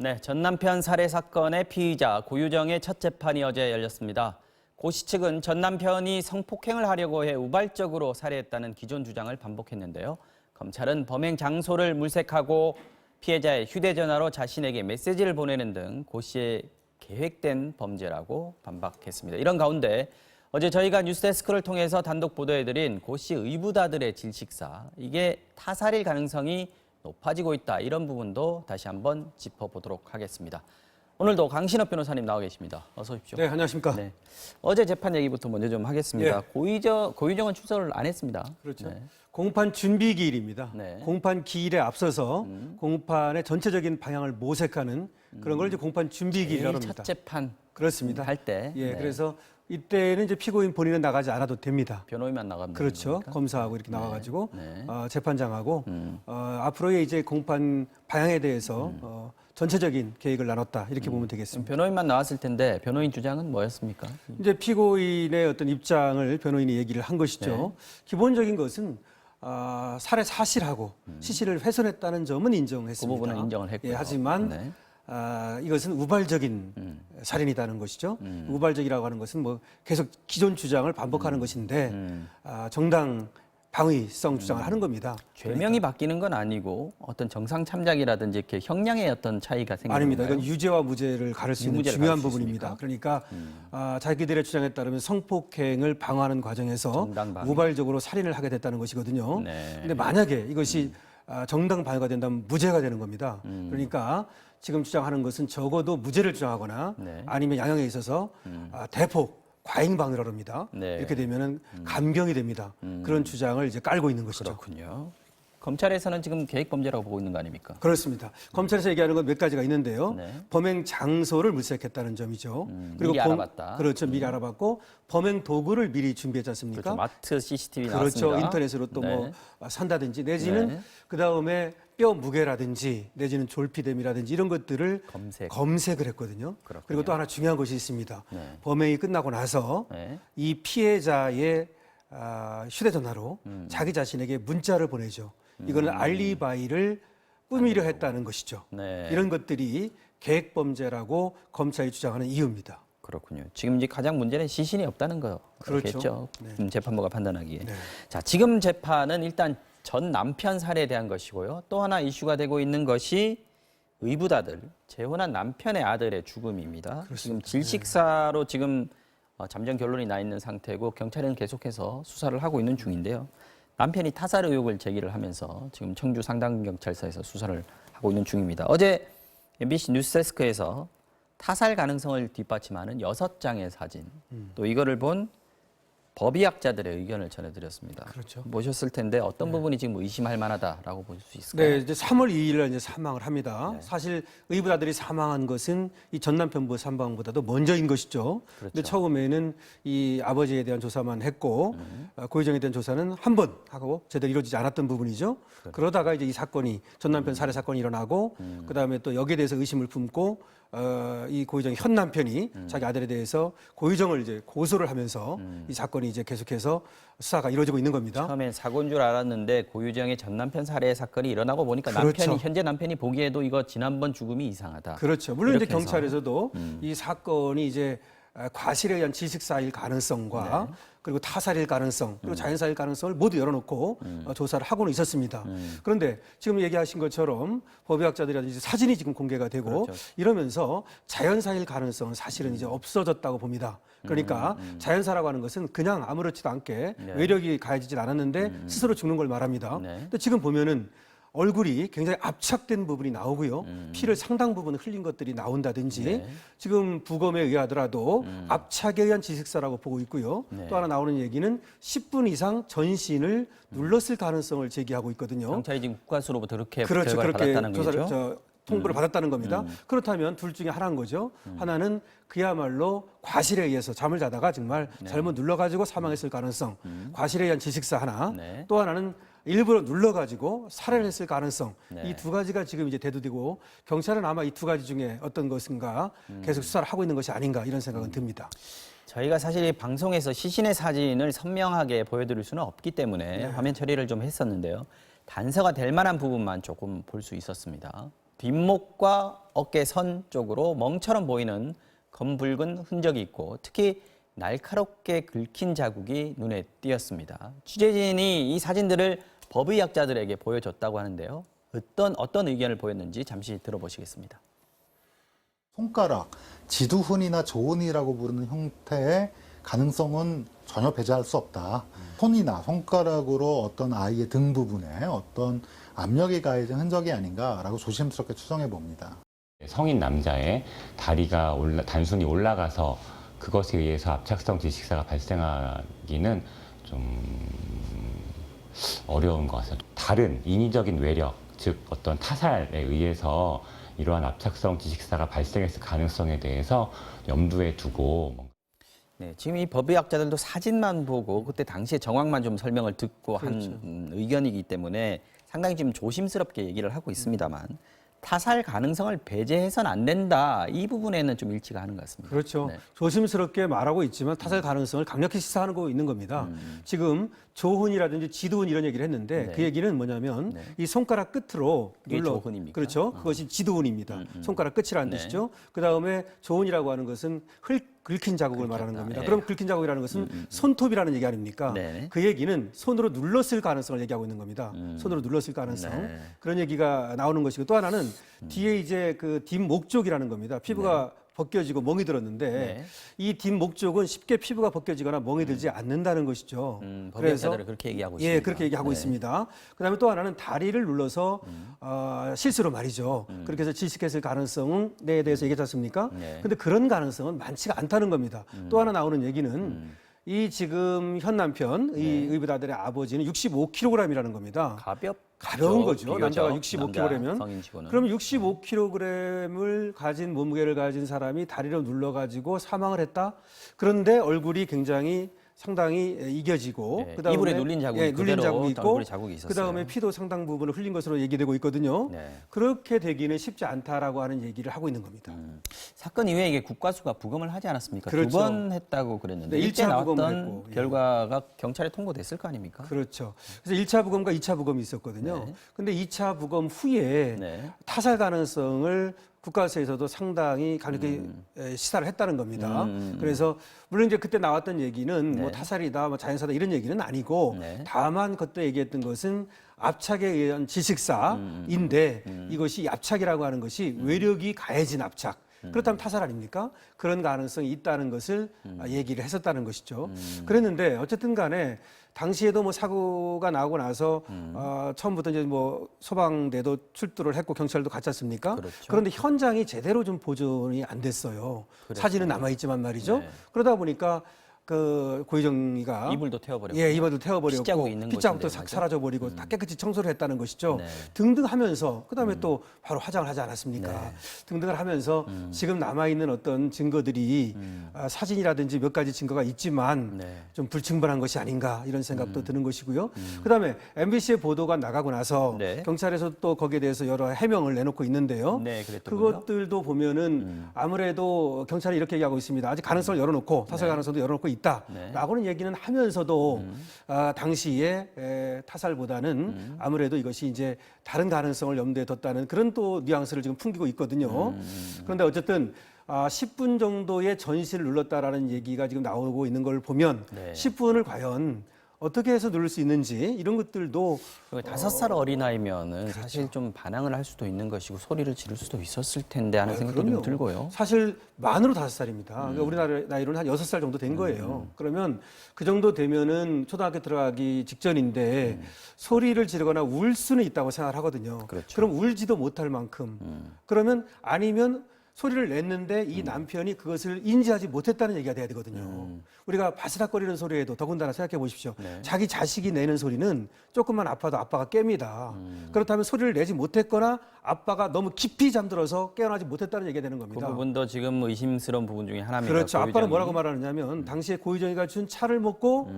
네, 전 남편 살해 사건의 피의자 고유정의 첫 재판이 어제 열렸습니다. 고 씨 측은 전 남편이 성폭행을 하려고 해 우발적으로 살해했다는 기존 주장을 반복했는데요. 검찰은 범행 장소를 물색하고 피해자의 휴대전화로 자신에게 메시지를 보내는 등 고 씨의 계획된 범죄라고 반박했습니다. 이런 가운데 어제 저희가 뉴스데스크를 통해서 단독 보도해드린 고 씨 의붓아들의 질식사, 이게 타살일 가능성이 높아지고 있다. 이런 부분도 다시 한번 짚어보도록 하겠습니다. 오늘도 강신업 변호사님 나와 계십니다. 어서 오십시오. 네, 안녕하십니까. 네. 어제 재판 얘기부터 먼저 좀 하겠습니다. 예. 고유정은 출석을 안 했습니다. 그렇죠. 네. 공판 준비 기일입니다. 네. 공판 기일에 앞서서 공판의 전체적인 방향을 모색하는 그런 걸 이제 공판 준비 기일이라고 합니다. 첫 재판 그렇습니다. 할 때. 예, 네. 그래서 이때는 이제 피고인 본인은 나가지 않아도 됩니다. 변호인만 나가면 그렇죠. 되는 겁니까? 검사하고 이렇게 나와가지고 네. 재판장하고 앞으로의 이제 공판 방향에 대해서 전체적인 계획을 나눴다 이렇게 보면 되겠습니다. 변호인만 나왔을 텐데 변호인 주장은 뭐였습니까? 이제 피고인의 어떤 입장을 변호인이 얘기를 한 것이죠. 네. 기본적인 것은 살해 사실하고 시신을 훼손했다는 점은 인정했습니다. 그 부분은 인정을 했고요. 예, 하지만 네. 이것은 우발적인 살인이라는 것이죠. 우발적이라고 하는 것은 뭐 계속 기존 주장을 반복하는 것인데 정당 방위성 주장을 하는 겁니다. 죄명이 바뀌는 건 아니고 어떤 정상 참작이라든지 이렇게 형량의 어떤 차이가 생기는 아닙니다. 건가요? 이건 유죄와 무죄를 가를 수 있는 유무죄를 중요한 가를 수 부분입니다. 있습니까? 그러니까 자기들의 주장에 따르면 성폭행을 방어하는 과정에서 정당 방위. 우발적으로 살인을 하게 됐다는 것이거든요. 네. 그런데 만약에 이것이 정당 방위가 된다면 무죄가 되는 겁니다. 그러니까 지금 주장하는 것은 적어도 무죄를 주장하거나 네. 아니면 양형에 있어서 대폭 과잉방위라고 합니다. 네. 이렇게 되면은 감경이 됩니다. 그런 주장을 이제 깔고 있는 것이죠. 그렇군요. 검찰에서는 지금 계획범죄라고 보고 있는 거 아닙니까? 그렇습니다. 검찰에서 얘기하는 건 몇 가지가 있는데요. 네. 범행 장소를 물색했다는 점이죠. 미리 알아봤다. 그렇죠. 미리 알아봤고 범행 도구를 미리 준비했지 않습니까? 그렇죠. 마트 CCTV 그렇죠. 나왔습니다. 인터넷으로 또 네. 뭐 산다든지 내지는 네. 그다음에 뼈 무게라든지 내지는 졸피뎀이라든지 이런 것들을 검색을 했거든요. 그렇군요. 그리고 또 하나 중요한 것이 있습니다. 네. 범행이 끝나고 나서 네. 이 피해자의 휴대전화로 자기 자신에게 문자를 보내죠. 이거는 알리바이를 꾸미려 했다는 것이죠. 네. 이런 것들이 계획범죄라고 검찰이 주장하는 이유입니다. 그렇군요. 지금 이제 가장 문제는 시신이 없다는 거겠죠. 네. 재판부가 판단하기에. 네. 자, 지금 재판은 일단 전 남편 살해에 대한 것이고요. 또 하나 이슈가 되고 있는 것이 의붓아들, 재혼한 남편의 아들의 죽음입니다. 지금 질식사로 지금 잠정 결론이 나 있는 상태고 경찰은 계속해서 수사를 하고 있는 중인데요. 남편이 타살 의혹을 제기를 하면서 지금 청주 상당경찰서에서 수사를 하고 있는 중입니다. 어제 MBC 뉴스데스크에서 타살 가능성을 뒷받침하는 6장의 사진, 또 이거를 본 법의학자들의 의견을 전해드렸습니다. 그렇죠. 보셨을 텐데 어떤 부분이 지금 의심할 만하다라고 볼 수 있을까요? 네, 이제 3월 2일 날 이제 사망을 합니다. 네. 사실 의붓아들이 사망한 것은 이 전 남편부 사망보다도 먼저인 것이죠. 그렇죠. 근데 처음에는 이 아버지에 대한 조사만 했고 고유정에 대한 조사는 한 번 하고 제대로 이루어지지 않았던 부분이죠. 그러다가 이제 이 사건이 전 남편 살해 사건이 일어나고 그다음에 또 여기에 대해서 의심을 품고 이 고유정의 현 남편이 자기 아들에 대해서 고유정을 이제 고소를 하면서 이 사건이 이제 계속해서 수사가 이루어지고 있는 겁니다. 처음엔 사고인 줄 알았는데 고유정의 전 남편 살해 사건이 일어나고 보니까 그렇죠. 현재 남편이 보기에도 이거 지난번 죽음이 이상하다. 그렇죠. 물론 이제 이렇게 해서. 경찰에서도 이 사건이 이제 과실에 의한 질식사일 가능성과 그리고 타살일 가능성 그리고 자연사일 가능성을 모두 열어놓고 조사를 하고는 있었습니다. 그런데 지금 얘기하신 것처럼 법의학자들이라든지 사진이 지금 공개가 되고 그렇죠. 이러면서 자연사일 가능성은 사실은 이제 없어졌다고 봅니다. 그러니까 자연사라고 하는 것은 그냥 아무렇지도 않게 외력이 가해지진 않았는데 스스로 죽는 걸 말합니다. 네. 근데 지금 보면은 얼굴이 굉장히 압착된 부분이 나오고요. 피를 상당 부분 흘린 것들이 나온다든지 지금 부검에 의하더라도 압착에 의한 질식사라고 보고 있고요. 또 하나 나오는 얘기는 10분 이상 전신을 눌렀을 가능성을 제기하고 있거든요. 경찰이 지금 국가수로부터 그렇게 그렇죠. 결과를 그렇게 받았다는 조사를 거죠. 통보를 받았다는 겁니다. 그렇다면 둘 중에 하나인 거죠. 하나는 그야말로 과실에 의해서 잠을 자다가 정말 잘못 눌러가지고 사망했을 가능성, 과실에 의한 질식사 하나, 네. 또 하나는 일부러 눌러가지고 살해를 했을 가능성, 네. 이 두 가지가 지금 이제 대두되고 경찰은 아마 이 두 가지 중에 어떤 것인가 계속 수사를 하고 있는 것이 아닌가 이런 생각은 듭니다. 저희가 사실 이 방송에서 시신의 사진을 선명하게 보여드릴 수는 없기 때문에 화면 처리를 좀 했었는데요. 단서가 될 만한 부분만 조금 볼 수 있었습니다. 뒷목과 어깨 선 쪽으로 멍처럼 보이는 검붉은 흔적이 있고 특히 날카롭게 긁힌 자국이 눈에 띄었습니다. 취재진이 이 사진들을 법의학자들에게 보여줬다고 하는데요. 어떤 의견을 보였는지 잠시 들어보시겠습니다. 손가락, 지두훈이나 조훈이라고 부르는 형태의 가능성은 전혀 배제할 수 없다. 손이나 손가락으로 어떤 아이의 등 부분에 어떤 압력이 가해진 흔적이 아닌가라고 조심스럽게 추정해 봅니다. 성인 남자의 다리가 단순히 올라가서 그것에 의해서 압착성 질식사가 발생하기는 좀 어려운 것 같습니다. 다른 인위적인 외력, 즉 어떤 타살에 의해서 이러한 압착성 질식사가 발생했을 가능성에 대해서 염두에 두고 네, 지금 이 법의학자들도 사진만 보고 그때 당시의 정황만 좀 설명을 듣고 한 의견이기 때문에 상당히 지금 조심스럽게 얘기를 하고 있습니다만 타살 가능성을 배제해서는 안 된다. 이 부분에는 좀 일치가 하는 것 같습니다. 그렇죠. 네. 조심스럽게 말하고 있지만 타살 가능성을 강력히 시사하고 있는 겁니다. 지금 조훈이라든지 지두훈 이런 얘기를 했는데 네. 그 얘기는 뭐냐면 네. 이 손가락 끝으로 그게 조훈입니까? 그렇죠. 그것이 지두훈입니다. 손가락 끝이라는 네. 뜻이죠. 그다음에 조훈이라고 하는 것은 긁힌 자국을 말하는 겁니다. 예. 그럼 긁힌 자국이라는 것은 손톱이라는 얘기 아닙니까? 네. 그 얘기는 손으로 눌렀을 가능성을 얘기하고 있는 겁니다. 손으로 눌렀을 가능성. 네. 그런 얘기가 나오는 것이고 또 하나는 뒤에 이제 그 뒷목 쪽이라는 겁니다. 피부가 벗겨지고 멍이 들었는데 네. 이 뒷목 쪽은 쉽게 피부가 벗겨지거나 멍이 들지 않는다는 것이죠. 법의학자들은 그렇게 얘기하고 있습니다. 예, 그렇게 얘기하고 네. 있습니다. 그다음에 또 하나는 다리를 눌러서 실수로 말이죠. 그렇게 해서 질식했을 가능성에 대해서 얘기했지 않습니까? 네. 근데 그런 가능성은 많지가 않다는 겁니다. 또 하나 나오는 얘기는 이 지금 현 남편, 이 의붓아들의 아버지는 65kg이라는 겁니다. 가벼운 거죠. 남자가 65kg면. 성인치고는. 그럼 65kg을 가진 몸무게를 가진 사람이 다리를 눌러가지고 사망을 했다. 그런데 얼굴이 굉장히 상당히 이겨지고 네, 그다음에 이불에 눌린 자국이 눌린 그대로 자국이 있고 얼굴에 자국이 있었어요. 그다음에 피도 상당 부분을 흘린 것으로 얘기되고 있거든요. 네. 그렇게 되기는 쉽지 않다라고 하는 얘기를 하고 있는 겁니다. 사건 이후에 이게 국과수가 부검을 하지 않았습니까? 그렇죠. 두 번 했다고 그랬는데 네, 일제 1차 부검을 나왔던 했고, 예. 결과가 경찰에 통보됐을 거 아닙니까? 그렇죠. 그래서 1차 부검과 2차 부검이 있었거든요. 네. 근데 2차 부검 후에 네. 타살 가능성을 국가에서도 상당히 강력히 시사를 했다는 겁니다. 그래서 물론 이제 그때 나왔던 얘기는 뭐 타살이다, 뭐 자연사다 이런 얘기는 아니고 네. 다만 그때 얘기했던 것은 압착에 의한 질식사인데 이것이 압착이라고 하는 것이 외력이 가해진 압착. 그렇다면 타살 아닙니까? 그런 가능성이 있다는 것을 얘기를 했었다는 것이죠. 그랬는데 어쨌든 간에 당시에도 뭐 사고가 나고 나서 처음부터 이제 뭐 소방대도 출두를 했고 경찰도 갔지 않습니까? 그렇죠. 그런데 현장이 제대로 좀 보존이 안 됐어요. 사진은 남아있지만 말이죠. 네. 그러다 보니까 그 고유정이가 이불도 태워버렸고 예, 이불도 태워버렸고 핏자국이 있는 핏자국도 곳인데 싹 사라져버리고 다 깨끗이 청소를 했다는 것이죠. 네. 등등 하면서 그다음에 또 바로 화장을 하지 않았습니까? 네. 등등을 하면서 지금 남아있는 어떤 증거들이 사진이라든지 몇 가지 증거가 있지만 네. 좀 불충분한 것이 아닌가 이런 생각도 드는 것이고요. 그다음에 MBC의 보도가 나가고 나서 네. 경찰에서 또 거기에 대해서 여러 해명을 내놓고 있는데요. 네, 그랬더군요. 그것들도 보면은 아무래도 경찰이 이렇게 얘기하고 있습니다. 아직 가능성을 열어놓고 타살 가능성도 열어놓고 있다라고는 얘기는 하면서도 당시에 타살보다는 아무래도 이것이 이제 다른 가능성을 염두에 뒀다는 그런 또 뉘앙스를 지금 풍기고 있거든요. 그런데 어쨌든 10분 정도의 전시를 눌렀다라는 얘기가 지금 나오고 있는 걸 보면 네. 10분을 과연 어떻게 해서 누를 수 있는지 이런 것들도 5살 어린아이면은 사실 좀 반항을 할 수도 있는 것이고 소리를 지를 수도 있었을 텐데 하는 생각도 좀 그럼요. 들고요. 사실 만으로 5살입니다. 그러니까 우리나라 나이로는 한 6살 정도 된 거예요. 그러면 그 정도 되면은 초등학교 들어가기 직전인데 소리를 지르거나 울 수는 있다고 생각을 하거든요. 그렇죠. 그럼 울지도 못할 만큼 그러면 아니면 소리를 냈는데 이 남편이 그것을 인지하지 못했다는 얘기가 돼야 되거든요. 우리가 바스락거리는 소리에도 더군다나 생각해 보십시오. 네. 자기 자식이 내는 소리는 조금만 아파도 아빠가 깹니다. 그렇다면 소리를 내지 못했거나 아빠가 너무 깊이 잠들어서 깨어나지 못했다는 얘기가 되는 그 겁니다. 부분도 지금 의심스러운 부분 중에 하나입니다. 그렇죠. 아빠는 고유정이. 뭐라고 말하느냐면 당시에 고유정이가 준 차를 먹고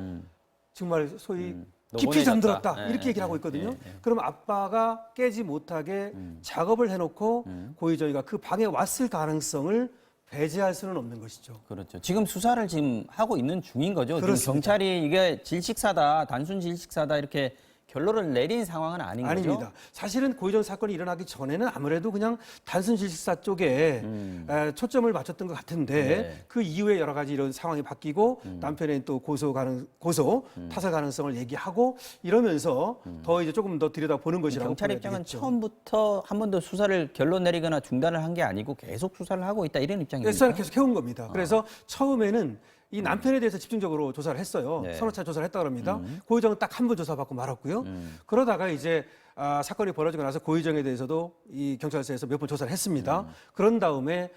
정말 소위 깊이 노곤해졌다. 잠들었다 예, 이렇게 얘기를 하고 있거든요. 그럼 아빠가 깨지 못하게 작업을 해놓고 고유정이가 그 방에 왔을 가능성을 배제할 수는 없는 것이죠. 그렇죠. 지금 수사를 지금 하고 있는 중인 거죠. 지금 그렇습니다. 경찰이 이게 질식사다, 단순 질식사다 이렇게 결론을 내린 상황은 아닌 거죠? 아닙니다. 사실은 고유정 사건이 일어나기 전에는 아무래도 그냥 단순 질식사 쪽에 초점을 맞췄던 것 같은데 네. 그 이후에 여러 가지 이런 상황이 바뀌고 남편의 또 타살 가능성을 얘기하고 이러면서 더 이제 조금 더 들여다 보는 것이라고 경찰 보여야 입장은 되겠죠. 처음부터 한 번도 수사를 결론 내리거나 중단을 한 게 아니고 계속 수사를 하고 있다 이런 입장입니다. 수사를 계속 해온 겁니다. 그래서 처음에는 이 남편에 대해서 집중적으로 조사를 했어요. 네. 서너 차례 조사를 했다 그럽니다. 고유정은 딱 한 번 조사받고 말았고요. 그러다가 이제 사건이 벌어지고 나서 고유정에 대해서도 이 경찰서에서 몇 번 조사를 했습니다. 그런 다음에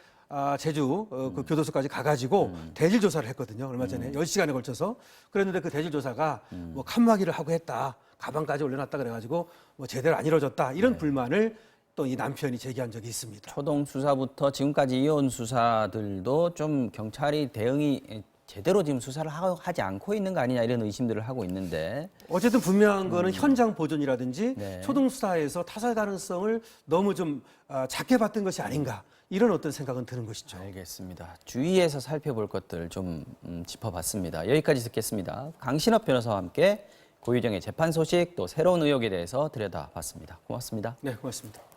제주 그 교도소까지 가가지고 대질 조사를 했거든요. 얼마 전에 10시간에 걸쳐서. 그랬는데 그 대질 조사가 뭐 칸막이를 하고 했다. 가방까지 올려놨다 그래가지고 뭐 제대로 안 이루어졌다. 이런 불만을 또 이 남편이 제기한 적이 있습니다. 초동 수사부터 지금까지 이어온 수사들도 좀 경찰이 대응이 제대로 지금 수사를 하지 않고 있는 거 아니냐 이런 의심들을 하고 있는데 어쨌든 분명한 거는 현장 보존이라든지 네. 초동 수사에서 타살 가능성을 너무 좀 작게 봤던 것이 아닌가 이런 어떤 생각은 드는 것이죠. 알겠습니다. 주위에서 살펴볼 것들 좀 짚어봤습니다. 여기까지 듣겠습니다. 강신업 변호사와 함께 고유정의 재판 소식 또 새로운 의혹에 대해서 들여다봤습니다. 고맙습니다. 네, 고맙습니다.